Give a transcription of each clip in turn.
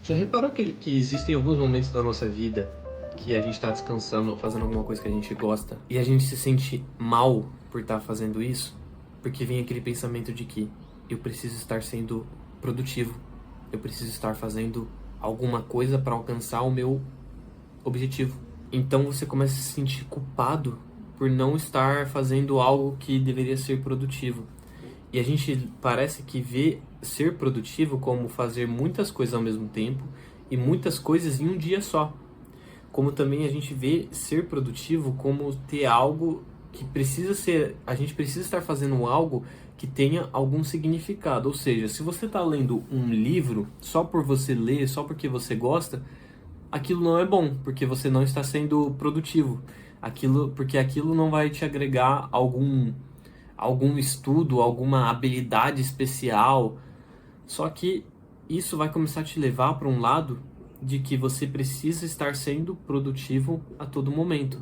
Já reparou que existem alguns momentos da nossa vida que a gente tá descansando ou fazendo alguma coisa que a gente gosta e a gente se sente mal por estar fazendo isso? Porque vem aquele pensamento de que eu preciso estar sendo produtivo, eu preciso estar fazendo alguma coisa para alcançar o meu objetivo. Então você começa a se sentir culpado por não estar fazendo algo que deveria ser produtivo. E a gente parece que vê ser produtivo como fazer muitas coisas ao mesmo tempo e muitas coisas em um dia só. Como também a gente vê ser produtivo como ter algo que precisa ser, a gente precisa estar fazendo algo que tenha algum significado. Ou seja, se você está lendo um livro só por você ler, só porque você gosta, aquilo não é bom, porque você não está sendo produtivo. Porque aquilo não vai te agregar algum estudo, alguma habilidade especial. Só que isso vai começar a te levar para um lado de que você precisa estar sendo produtivo a todo momento.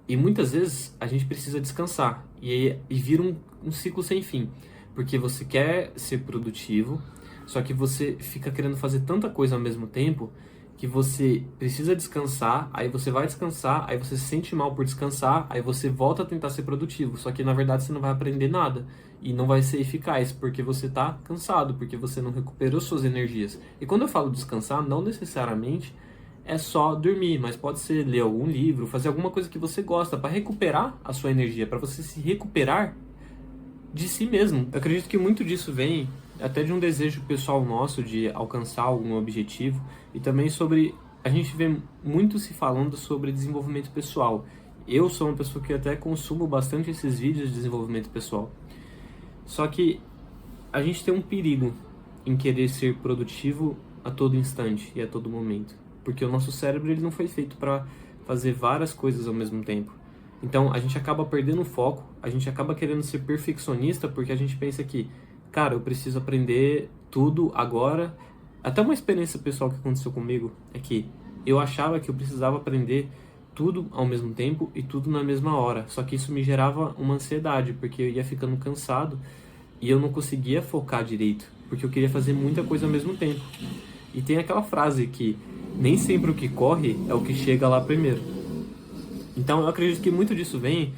E muitas vezes a gente precisa descansar e vira um ciclo sem fim. Porque você quer ser produtivo, só que você fica querendo fazer tanta coisa ao mesmo tempo que você precisa descansar, aí você vai descansar, aí você se sente mal por descansar, aí você volta a tentar ser produtivo. Só que na verdade você não vai aprender nada e não vai ser eficaz porque você está cansado, porque você não recuperou suas energias. E quando eu falo descansar, não necessariamente é só dormir, mas pode ser ler algum livro, fazer alguma coisa que você gosta para recuperar a sua energia, para você se recuperar de si mesmo. Eu acredito que muito disso vem até de um desejo pessoal nosso de alcançar algum objetivo e também sobre a gente vê muito se falando sobre desenvolvimento pessoal. Eu sou uma pessoa que até consumo bastante esses vídeos de desenvolvimento pessoal. Só que a gente tem um perigo em querer ser produtivo a todo instante e a todo momento, porque o nosso cérebro ele não foi feito para fazer várias coisas ao mesmo tempo. Então a gente acaba perdendo o foco, a gente acaba querendo ser perfeccionista porque a gente pensa que, cara, eu preciso aprender tudo agora. Até uma experiência pessoal que aconteceu comigo é que eu achava que eu precisava aprender tudo ao mesmo tempo e tudo na mesma hora. Só que isso me gerava uma ansiedade, porque eu ia ficando cansado e eu não conseguia focar direito, porque eu queria fazer muita coisa ao mesmo tempo. E tem aquela frase que nem sempre o que corre é o que chega lá primeiro. Então eu acredito que muito disso vem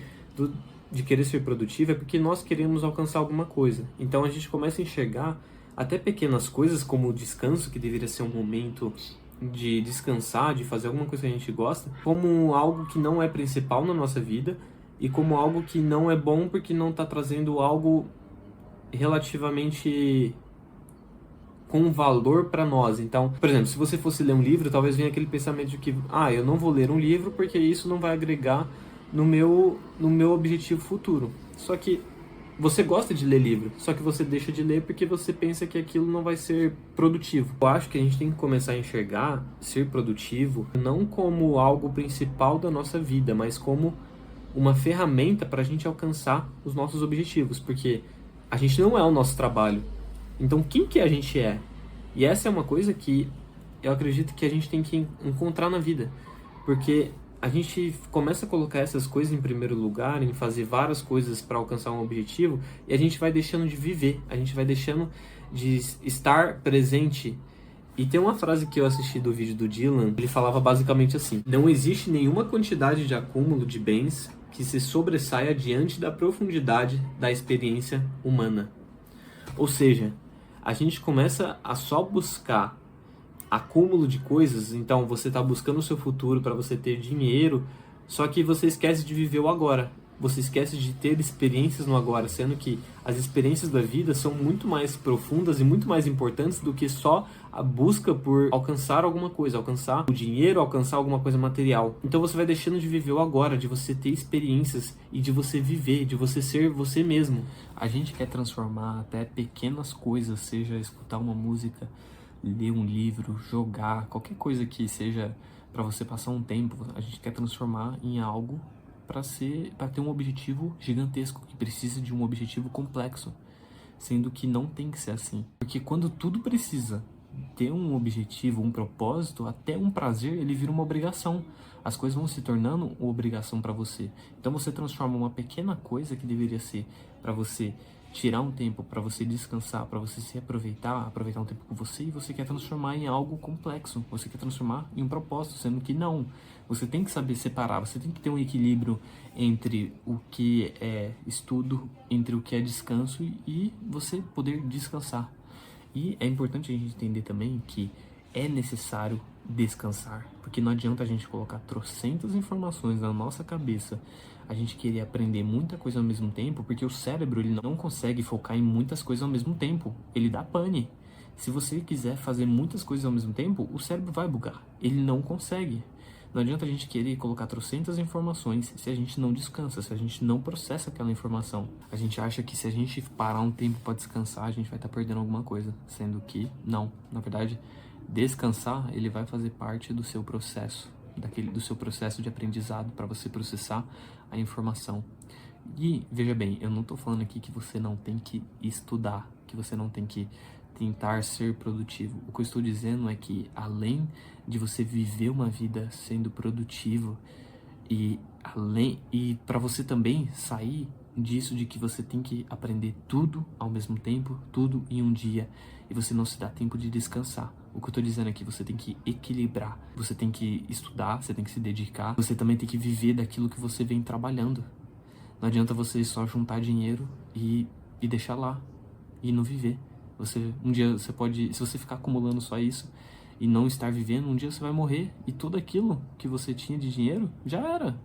de querer ser produtivo, é porque nós queremos alcançar alguma coisa. Então a gente começa a enxergar até pequenas coisas como o descanso, que deveria ser um momento de descansar, de fazer alguma coisa que a gente gosta, como algo que não é principal na nossa vida e como algo que não é bom porque não está trazendo algo relativamente com valor para nós. Então, por exemplo, se você fosse ler um livro, talvez venha aquele pensamento de que, eu não vou ler um livro porque isso não vai agregar no meu objetivo futuro. Só que você gosta de ler livro, só que você deixa de ler porque você pensa que aquilo não vai ser produtivo. Eu acho que a gente tem que começar a enxergar ser produtivo não como algo principal da nossa vida, mas como uma ferramenta para a gente alcançar os nossos objetivos, porque a gente não é o nosso trabalho. Então, quem que a gente é? E essa é uma coisa que eu acredito que a gente tem que encontrar na vida, porque a gente começa a colocar essas coisas em primeiro lugar, em fazer várias coisas para alcançar um objetivo, e a gente vai deixando de viver, a gente vai deixando de estar presente. E tem uma frase que eu assisti do vídeo do Dylan, ele falava basicamente assim: não existe nenhuma quantidade de acúmulo de bens que se sobressaia diante da profundidade da experiência humana. Ou seja, a gente começa a só buscar acúmulo de coisas, então você está buscando o seu futuro para você ter dinheiro, só que você esquece de viver o agora. Você esquece de ter experiências no agora, sendo que as experiências da vida são muito mais profundas e muito mais importantes do que só a busca por alcançar alguma coisa, alcançar o dinheiro, alcançar alguma coisa material. Então você vai deixando de viver o agora, de você ter experiências e de você viver, de você ser você mesmo. A gente quer transformar até pequenas coisas, seja escutar uma música, ler um livro, jogar, qualquer coisa que seja para você passar um tempo, a gente quer transformar em algo para ter um objetivo gigantesco, que precisa de um objetivo complexo, sendo que não tem que ser assim. Porque quando tudo precisa ter um objetivo, um propósito, até um prazer, ele vira uma obrigação. As coisas vão se tornando uma obrigação para você. Então você transforma uma pequena coisa que deveria ser para você tirar um tempo para você descansar, para você se aproveitar um tempo com você, e você quer transformar em algo complexo, você quer transformar em um propósito, sendo que não. Você tem que saber separar, você tem que ter um equilíbrio entre o que é estudo, entre o que é descanso e você poder descansar. E é importante a gente entender também que é necessário descansar, porque não adianta a gente colocar trocentas informações na nossa cabeça, a gente querer aprender muita coisa ao mesmo tempo, porque o cérebro ele não consegue focar em muitas coisas ao mesmo tempo, ele dá pane. Se você quiser fazer muitas coisas ao mesmo tempo, o cérebro vai bugar, ele não consegue. Não adianta a gente querer colocar trocentas informações se a gente não descansa, se a gente não processa aquela informação. A gente acha que se a gente parar um tempo para descansar, a gente vai estar perdendo alguma coisa, sendo que não. Na verdade, descansar, ele vai fazer parte do seu processo, do seu processo de aprendizado para você processar a informação. E veja bem, eu não estou falando aqui que você não tem que estudar, que você não tem que tentar ser produtivo. O que eu estou dizendo é que além de você viver uma vida sendo produtivo e para você também sair disso de que você tem que aprender tudo ao mesmo tempo, tudo em um dia, e você não se dá tempo de descansar. O que eu tô dizendo é que você tem que equilibrar, você tem que estudar, você tem que se dedicar, você também tem que viver daquilo que você vem trabalhando. Não adianta você só juntar dinheiro e deixar lá e não viver. Um dia você pode, se você ficar acumulando só isso e não estar vivendo, um dia você vai morrer e tudo aquilo que você tinha de dinheiro já era.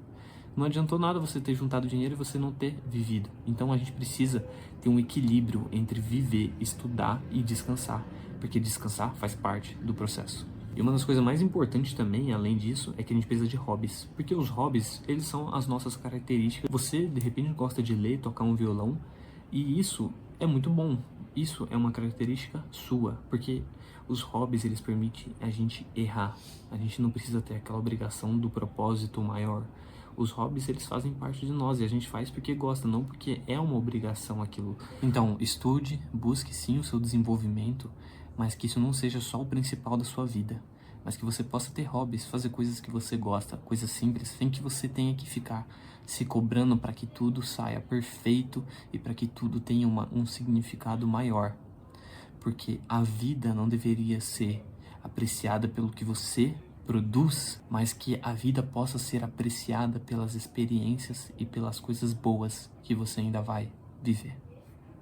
Não adiantou nada você ter juntado dinheiro e você não ter vivido. Então a gente precisa ter um equilíbrio entre viver, estudar e descansar, porque descansar faz parte do processo. E uma das coisas mais importantes também, além disso, é que a gente precisa de hobbies. Porque os hobbies, eles são as nossas características. Você, de repente, gosta de ler, tocar um violão, e isso é muito bom. Isso é uma característica sua, porque os hobbies, eles permitem a gente errar. A gente não precisa ter aquela obrigação do propósito maior. Os hobbies, eles fazem parte de nós e a gente faz porque gosta, não porque é uma obrigação aquilo. Então, estude, busque sim o seu desenvolvimento, mas que isso não seja só o principal da sua vida. Mas que você possa ter hobbies, fazer coisas que você gosta, coisas simples, sem que você tenha que ficar se cobrando para que tudo saia perfeito e para que tudo tenha um significado maior. Porque a vida não deveria ser apreciada pelo que você produz, mas que a vida possa ser apreciada pelas experiências e pelas coisas boas que você ainda vai viver.